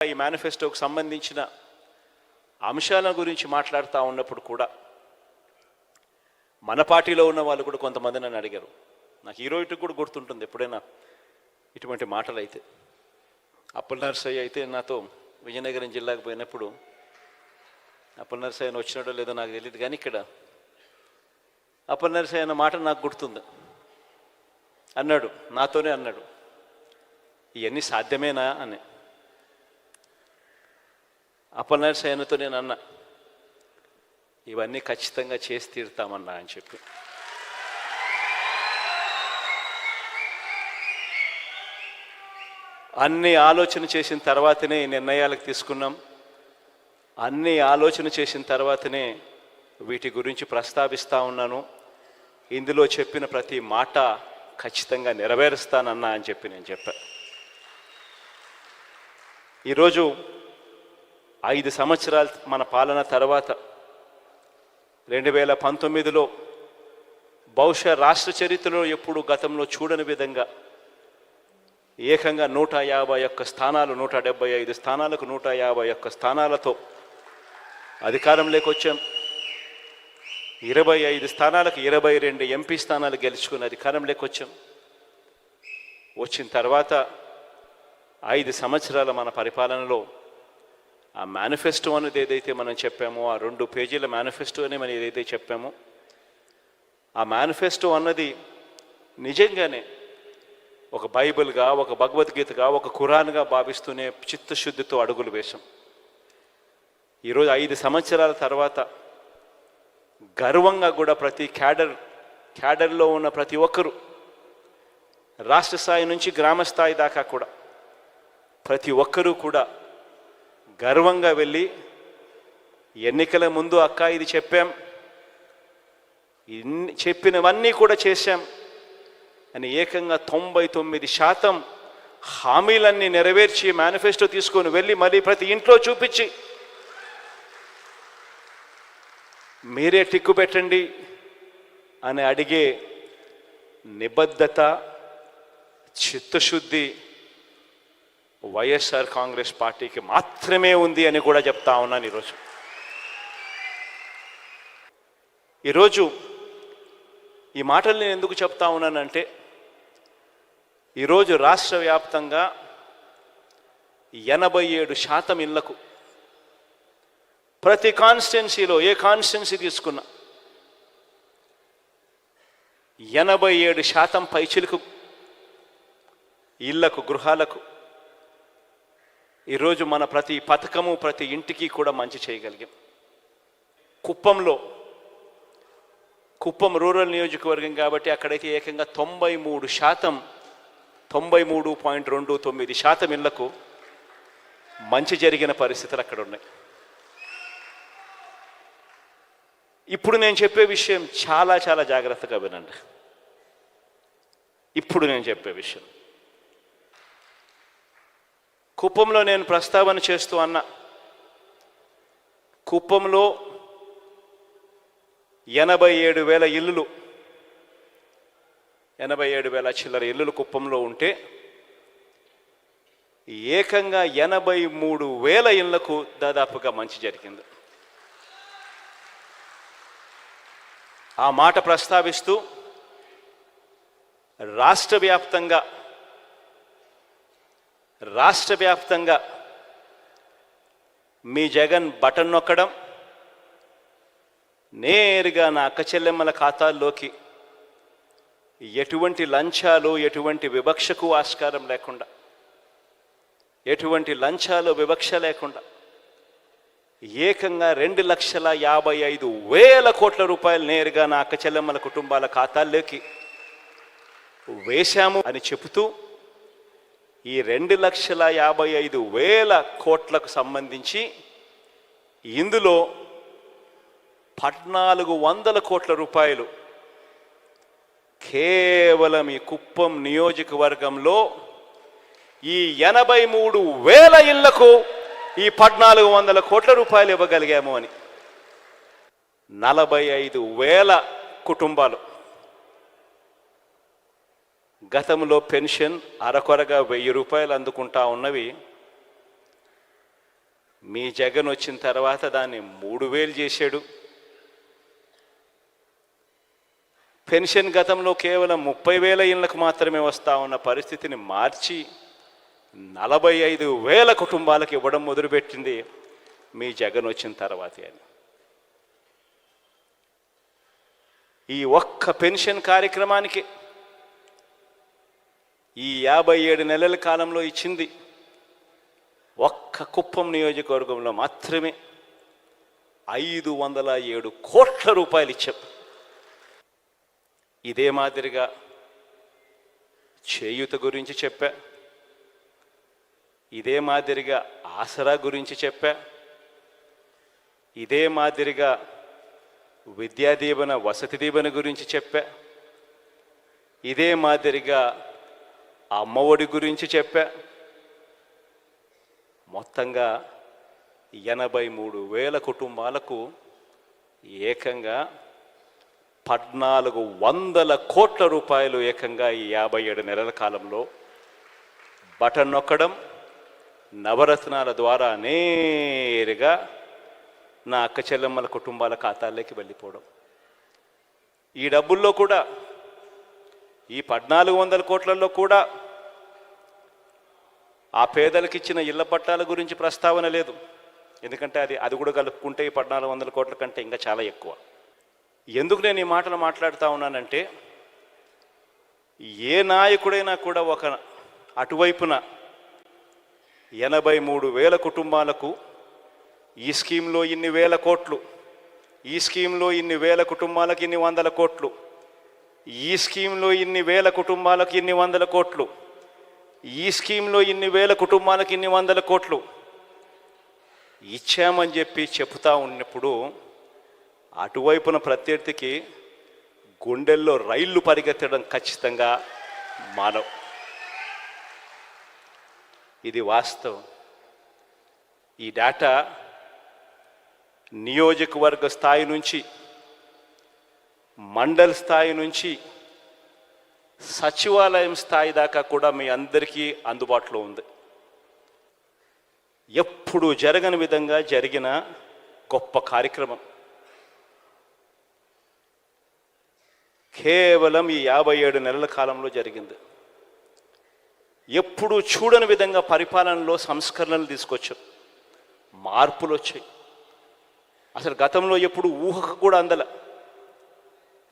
ఈ మేనిఫెస్టోకు సంబంధించిన అంశాల గురించి మాట్లాడుతూ ఉన్నప్పుడు కూడా మన పార్టీలో ఉన్న వాళ్ళు కూడా కొంతమంది నన్ను అడిగారు. నాకు హీరోయిట్కి కూడా గుర్తుంటుంది ఎప్పుడైనా ఇటువంటి మాటలు అయితే. అప్పలనరసయ్య అయితే నాతో విజయనగరం జిల్లాకు పోయినప్పుడు, అప్పలనరసయ్యను వచ్చినాడో లేదో నాకు తెలియదు, కానీ ఇక్కడ అప్పలనరసయ్య అన్న మాట నాకు గుర్తుంది. అన్నాడు, నాతోనే అన్నాడు, ఇవన్నీ సాధ్యమేనా అని. అప్పలనరసయ్యతో నేను అన్నా, ఇవన్నీ ఖచ్చితంగా చేసి తీరుతామన్నా అని చెప్పి. అన్ని ఆలోచన చేసిన తర్వాతనే ఈ నిర్ణయాలకు తీసుకున్నాం. అన్ని ఆలోచన చేసిన తర్వాతనే వీటి గురించి ప్రస్తావిస్తూ ఉన్నాను. ఇందులో చెప్పిన ప్రతి మాట ఖచ్చితంగా నెరవేరుస్తానన్నా అని చెప్పి నేను చెప్పా. ఈరోజు 5 సంవత్సరాల మన పాలన తర్వాత 2019లో బహుశా రాష్ట్ర చరిత్రలో ఎప్పుడు గతంలో చూడని విధంగా ఏకంగా 151 స్థానాలు, 175 స్థానాలకు 151 స్థానాలతో అధికారంలోకి వచ్చాం. 25 స్థానాలకు 22 ఎంపీ స్థానాలు గెలుచుకుని అధికారంలోకి వచ్చాం. వచ్చిన తర్వాత 5 సంవత్సరాల మన పరిపాలనలో ఆ మేనిఫెస్టో అనేది ఏదైతే మనం చెప్పామో, ఆ 2 పేజీల మేనిఫెస్టో అని మనం ఏదైతే చెప్పామో, ఆ మేనిఫెస్టో అన్నది నిజంగానే ఒక బైబిల్గా, ఒక భగవద్గీతగా, ఒక ఖురాన్గా భావిస్తూనే చిత్తశుద్ధితో అడుగులు వేశాం. ఈరోజు 5 సంవత్సరాల తర్వాత గర్వంగా కూడా ప్రతి క్యాడర్లో ఉన్న ప్రతి ఒక్కరూ, రాష్ట్ర స్థాయి నుంచి గ్రామ స్థాయి దాకా కూడా ప్రతి ఒక్కరూ కూడా గర్వంగా వెళ్ళి ఎన్నికల ముందు అక్క ఇది చెప్పాం, చెప్పినవన్నీ కూడా చేశాం అని ఏకంగా 99% హామీలన్నీ నెరవేర్చి మేనిఫెస్టో తీసుకొని వెళ్ళి మళ్ళీ ప్రతి ఇంట్లో చూపించి మీరే టిక్కు పెట్టండి అని అడిగే నిబద్ధత, చిత్తశుద్ధి వైఎస్ఆర్ కాంగ్రెస్ పార్టీకి మాత్రమే ఉంది అని కూడా చెప్తా ఉన్నాను. ఈరోజు ఈ మాటలు నేను ఎందుకు చెప్తా ఉన్నానంటే, ఈరోజు రాష్ట్ర వ్యాప్తంగా 87% ఇళ్లకు, ప్రతి కాన్స్టిట్యున్సీలో ఏ కాన్స్టిట్యున్సీ తీసుకున్నా 87% పైచిలకు ఇళ్లకు, గృహాలకు ఈరోజు మన ప్రతి పథకము ప్రతి ఇంటికి కూడా మంచి చేయగలిగాం. కుప్పం రూరల్ నియోజకవర్గం కాబట్టి అక్కడైతే ఏకంగా 93%, 93.29% ఇళ్లకు మంచి జరిగిన పరిస్థితులు అక్కడ ఉన్నాయి. ఇప్పుడు నేను చెప్పే విషయం చాలా చాలా జాగ్రత్తగా వినండి. ఇప్పుడు నేను చెప్పే విషయం కుప్పంలో నేను ప్రస్తావన చేస్తూ అన్నా, కుప్పంలో 87,000 ఇల్లులు, 87,000 చిల్లర ఇల్లులు కుప్పంలో ఉంటే ఏకంగా 83,000 ఇళ్లకు దాదాపుగా మంచి జరిగింది. ఆ మాట ప్రస్తావిస్తూ రాష్ట్ర వ్యాప్తంగా మీ జగన్ బటన్ నొక్కడం, నేరుగా నా అక్క చెల్లెమ్మల ఖాతాల్లోకి ఎటువంటి లంచాలు, ఎటువంటి వివక్షకు ఆస్కారం లేకుండా, ఎటువంటి లంచాలు వివక్ష లేకుండా ఏకంగా 2,55,000 కోట్ల రూపాయలు నేరుగా నా అక్క చెల్లెమ్మల కుటుంబాల ఖాతాల్లోకి వేశాము అని చెబుతూ, ఈ 2,55,000 కోట్లకు సంబంధించి ఇందులో 1,400 కోట్ల రూపాయలు కేవలం ఈ కుప్పం నియోజకవర్గంలో ఈ 83,000 ఇళ్లకు ఈ 1,400 కోట్ల రూపాయలు ఇవ్వగలిగాము అని. 45,000 కుటుంబాలు గతంలో పెన్షన్ అరకొరగా 1,000 రూపాయలు అందుకుంటా ఉన్నవి మీ జగన్ వచ్చిన తర్వాత దాన్ని 3,000 చేశాడు. పెన్షన్ గతంలో కేవలం 30,000 ఇళ్లకు మాత్రమే వస్తూ ఉన్న పరిస్థితిని మార్చి 45,000 కుటుంబాలకు ఇవ్వడం మొదలుపెట్టింది మీ జగన్ వచ్చిన తర్వాతే అని. ఈ ఒక్క పెన్షన్ కార్యక్రమానికి ఈ 57 నెలల కాలంలో ఇచ్చింది ఒక్క కుప్పం నియోజకవర్గంలో మాత్రమే 507 కోట్ల రూపాయలు ఇచ్చాం. ఇదే మాదిరిగా చేయూత గురించి చెప్పా, ఇదే మాదిరిగా ఆసరా గురించి చెప్పా, ఇదే మాదిరిగా విద్యా దీవెన వసతి దీవెన గురించి చెప్పా, ఇదే మాదిరిగా అమ్మఒడి గురించి చెప్పా. మొత్తంగా 83,000 కుటుంబాలకు ఏకంగా 1,400 కోట్ల రూపాయలు ఏకంగా ఈ 57 నెలల కాలంలో బటన్ నొక్కడం, నవరత్నాల ద్వారా నేరుగా నా అక్క చెల్లెమ్మల కుటుంబాల ఖాతాల్లోకి వెళ్ళిపోవడం. ఈ డబ్బుల్లో కూడా ఈ 1,400 కోట్లలో కూడా ఆ పేదలకు ఇచ్చిన ఇళ్ల పట్టాల గురించి ప్రస్తావన లేదు. ఎందుకంటే అది కూడా కలుపుకుంటే ఈ 1,400 కోట్ల కంటే ఇంకా చాలా ఎక్కువ. ఎందుకు నేను ఈ మాటలు మాట్లాడుతూ ఉన్నానంటే, ఏ నాయకుడైనా కూడా ఒక అటువైపున 83,000 కుటుంబాలకు ఈ స్కీమ్లో ఇన్ని వేల కోట్లు, ఈ స్కీమ్లో ఇన్ని వేల కుటుంబాలకు ఇన్ని వందల కోట్లు, ఈ స్కీమ్లో ఇన్ని వేల కుటుంబాలకు ఇన్ని వందల కోట్లు, ఈ స్కీమ్లో ఇన్ని వేల కుటుంబాలకు ఇన్ని వందల కోట్లు ఇచ్చామని చెప్పి చెప్తా ఉన్నప్పుడు అటువైపున ప్రత్యర్థికి గుండెల్లో రైళ్లు పరిగెత్తడం ఖచ్చితంగా మానవ్. ఇది వాస్తవం. ఈ డేటా నియోజకవర్గ స్థాయి నుంచి, మండల్ స్థాయి నుంచి, సచివాలయం స్థాయి దాకా కూడా మీ అందరికీ అందుబాటులో ఉంది. ఎప్పుడు జరగని విధంగా జరిగిన గొప్ప కార్యక్రమం కేవలం ఈ 57 నెలల కాలంలో జరిగింది. ఎప్పుడు చూడని విధంగా పరిపాలనలో సంస్కరణలు తీసుకొచ్చాం, మార్పులు వచ్చాయి. అసలు గతంలో ఎప్పుడు ఊహకు కూడా అందల.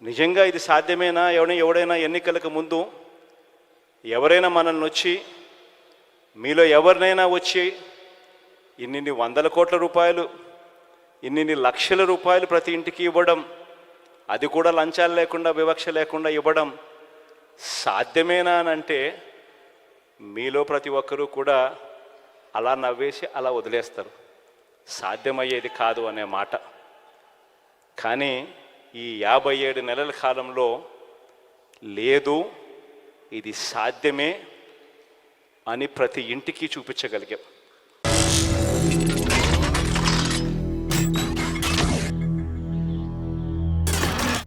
నిజంగా ఇది సాధ్యమేనా? ఎవడైనా ఎన్నికలకు ముందు ఎవరైనా మనల్ని వచ్చి, మీలో ఎవరినైనా వచ్చి ఇన్ని 100 కోట్ల రూపాయలు, ఇన్ని లక్షల రూపాయలు ప్రతి ఇంటికి ఇవ్వడం, అది కూడా లంచాలు లేకుండా వివక్ష లేకుండా ఇవ్వడం సాధ్యమేనా అని అంటే మీలో ప్రతి ఒక్కరూ కూడా అలా నవ్వేసి అలా వదిలేస్తారు, సాధ్యమయ్యేది కాదు అనే మాట. కానీ ఈ 57 నెలల కాలంలో లేదు, ఇది సాధ్యమే అని ప్రతి ఇంటికి చూపించగలిగాం.